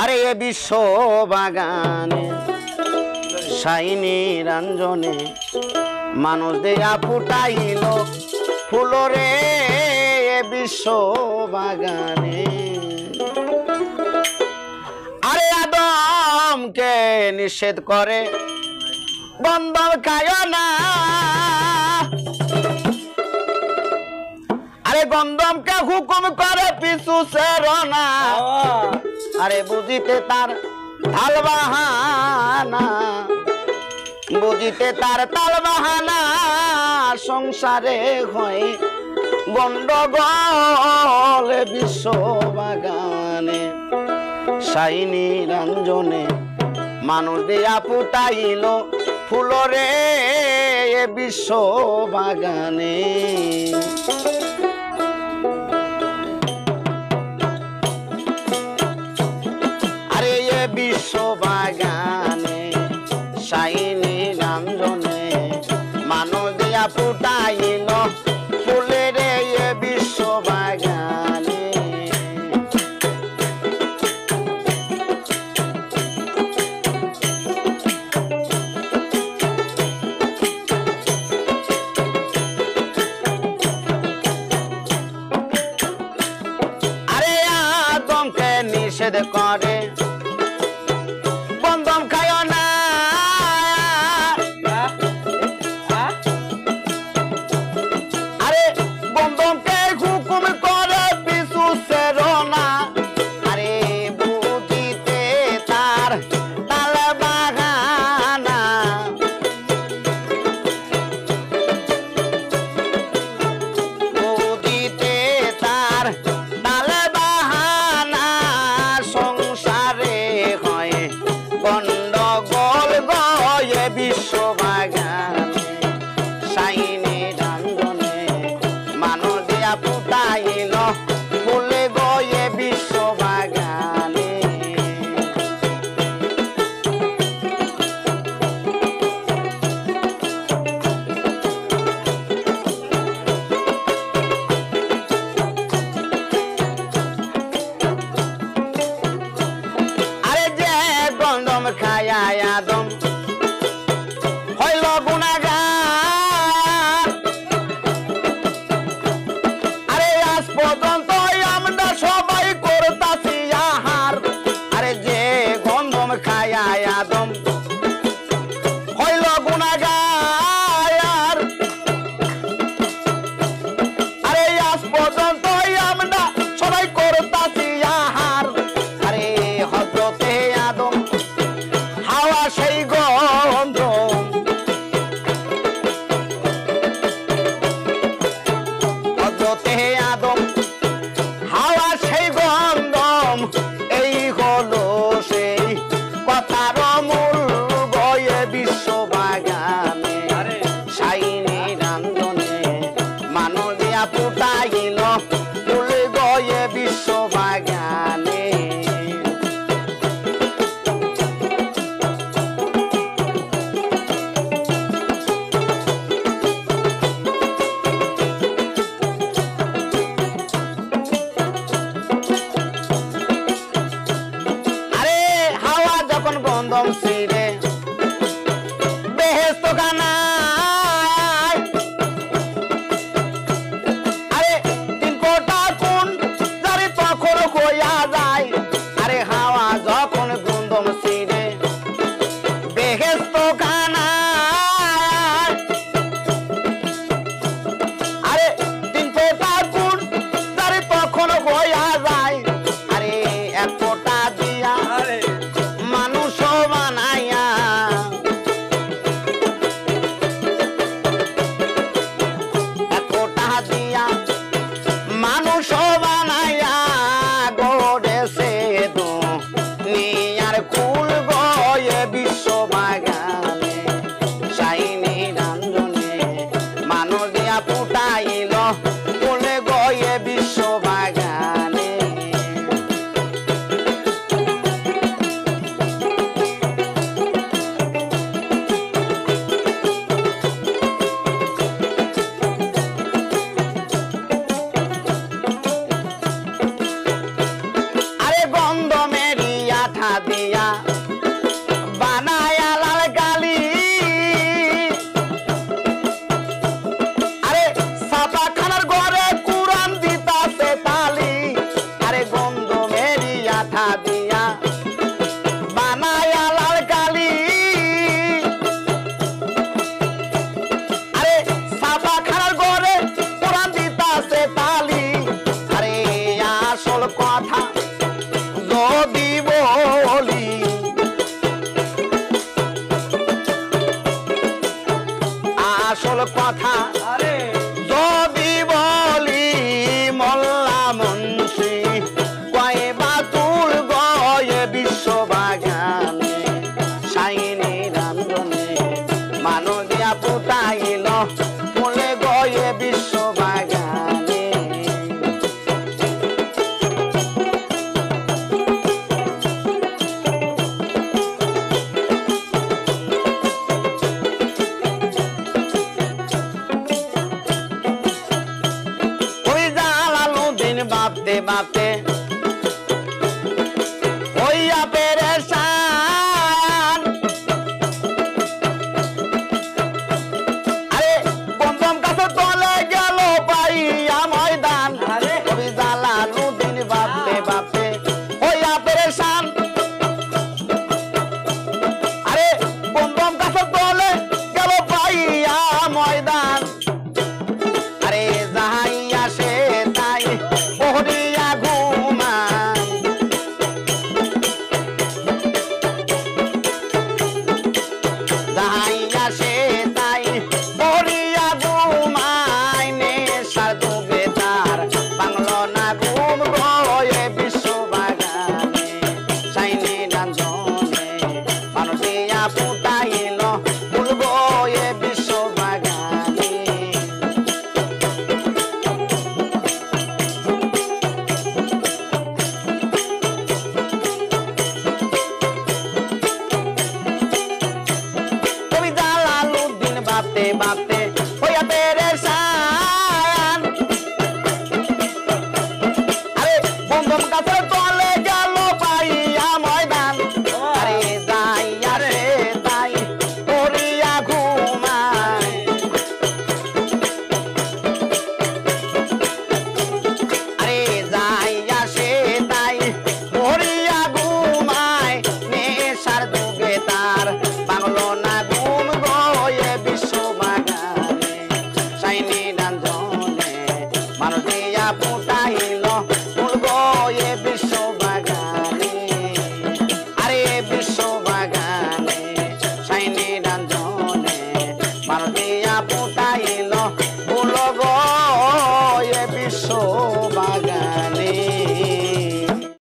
আরে এ বিশ্ব বাগানে সাইনি রঞ্জনে মানুষ দেয়া ফুটাইল ফুলরে এ বিশ্ব বাগানে। আরে আদমকে নিষেধ করে বন্ধন খায় না, আরে গন্ধমকে হুকুম করে পিছু সেরনা, আরে বুঝিতে তার তাল বাহানা, বুঝিতে তার তাল বাহানা, সংসারে হয় গন্ডগোল বিশ্ব বাগানে সাইনি রঞ্জনে মানুষ দিয়া ফুটাইল ফুলরে এ বিশ্ব বাগানে। আরে এ বিশ্ব বাগানে সাইনি রঞ্জনে মানুষ দিয়া ফুটাইল ফুলরে এ বিশ্ব বাগানে। নিষেধ করে বন্ধন খায় না, আরে বন্ধনকে হুকুম করে পিছু সেরনা, আরে বুঝিতে তার তাল বাহানা, বুঝিতে তার তাল বাহানা, সংসারে হয় গন্ডগোল গয়ে বিশ্ব বাগানে সাইনি রঞ্জনে মানুষ দিয়া ফুটাইল ফুলে গয়ে বিশ্ব বাগানে। খায়া আদম হইল গুনাহগার, আরে আজ পর্যন্ত আমরা সবাই করতাছি আহার, আরে যে গন্ধম খায়া আদম হইল গুনাহগার, আরে আজ পর্যন্ত আমরা সবাই করতাছি আহার, আরে হযরতে আদম হাওয়া সেই গন্ধ, হযরতে আদম হাওয়া সেই গন্ধম, এই হলো সেই কথার মূল গয়ে বিশ্ব বাগানে সাইনি রঞ্জনে মানুষ দিয়া ফুটাইল ফুল গয়ে বিশ্ব বাগানে। গন্ধম ছিঁড়ে বেহেশত খানায়, আরে তিন কোটা কোন যারে তখন হইয়া যায়, আরে হাওয়া যখন গন্ধম ছিঁড়ে বেহেশত খানায়, আরে তিন কোটা কোন যারে তখন হইয়া যায়, আরে এক কোটা দিয়া মানুষ বানাইয়া, একটা দিয়া মানুষ বানাইয়া গড়েছে দুনিয়ার কুল গয়ে বিশ্ব বাগানে সাইনি রঞ্জনে মানুষ দিয়া ফুটাইল ফুল গয়ে বিশ্ব বাগানে। দিয়া বানায়া লাল কালি আরে সাবা খানার ঘরে কোরআন দিতাছে তালি আরে আসল কথা যদি বলি আসল কথা যদি বলি মোল্লা মুন্সি কয়ে বাতুল গয়ে বিশ্ববাগানে সাইনি রান্ধনে মানো দিয়া পুতাইল ফুলে গয়ে বিশ্ববাগানে বাপতে বাপতে হইয়া পেরেশান আরে বন্ধম কাছে তলে গেল পাইয়া ময়দান কবি জালালউদ্দিন বাপতে বাপতে হইয়া পেরেশান আরে বন্ধম কাছে তলে গেল পাইয়া ময়দান আরে যাহাইয়া সে তাই বহরিয়া ঘুমান যাহাইয়া সে তাই বহরিয়া ঘুমায় নেশার ডুবে তার বাংলো না ঘুম গয়ে বিশ্ববাগানে সাইনি রাঞ্জনে মানুষিয়া পুতাইল ফুল গয়ে বিশ্ববাগানে বাপতে বাপতে হইয়া পেরেশান আরে বন্ধম কাছে তলে গেল পাইয়া ময়দান আরে যাইয়া রে তাই পড়িয়া ঘুমায় আরে যাইয়া সে তাই পড়িয়া ঘুমায় নেশার ডুবে তার বাংলো না ঘুম গয়ে বিশ্ববাগানে সাইনি রাঞ্জনে মানুষিয়া পুতাইল ফুল গয়ে বিশ্ববাগানে আরে বিশ্ববাগানে সাইনি রাঞ্জনে মানুষিয়া পুতাইল ফুল গয়ে বিশ্ব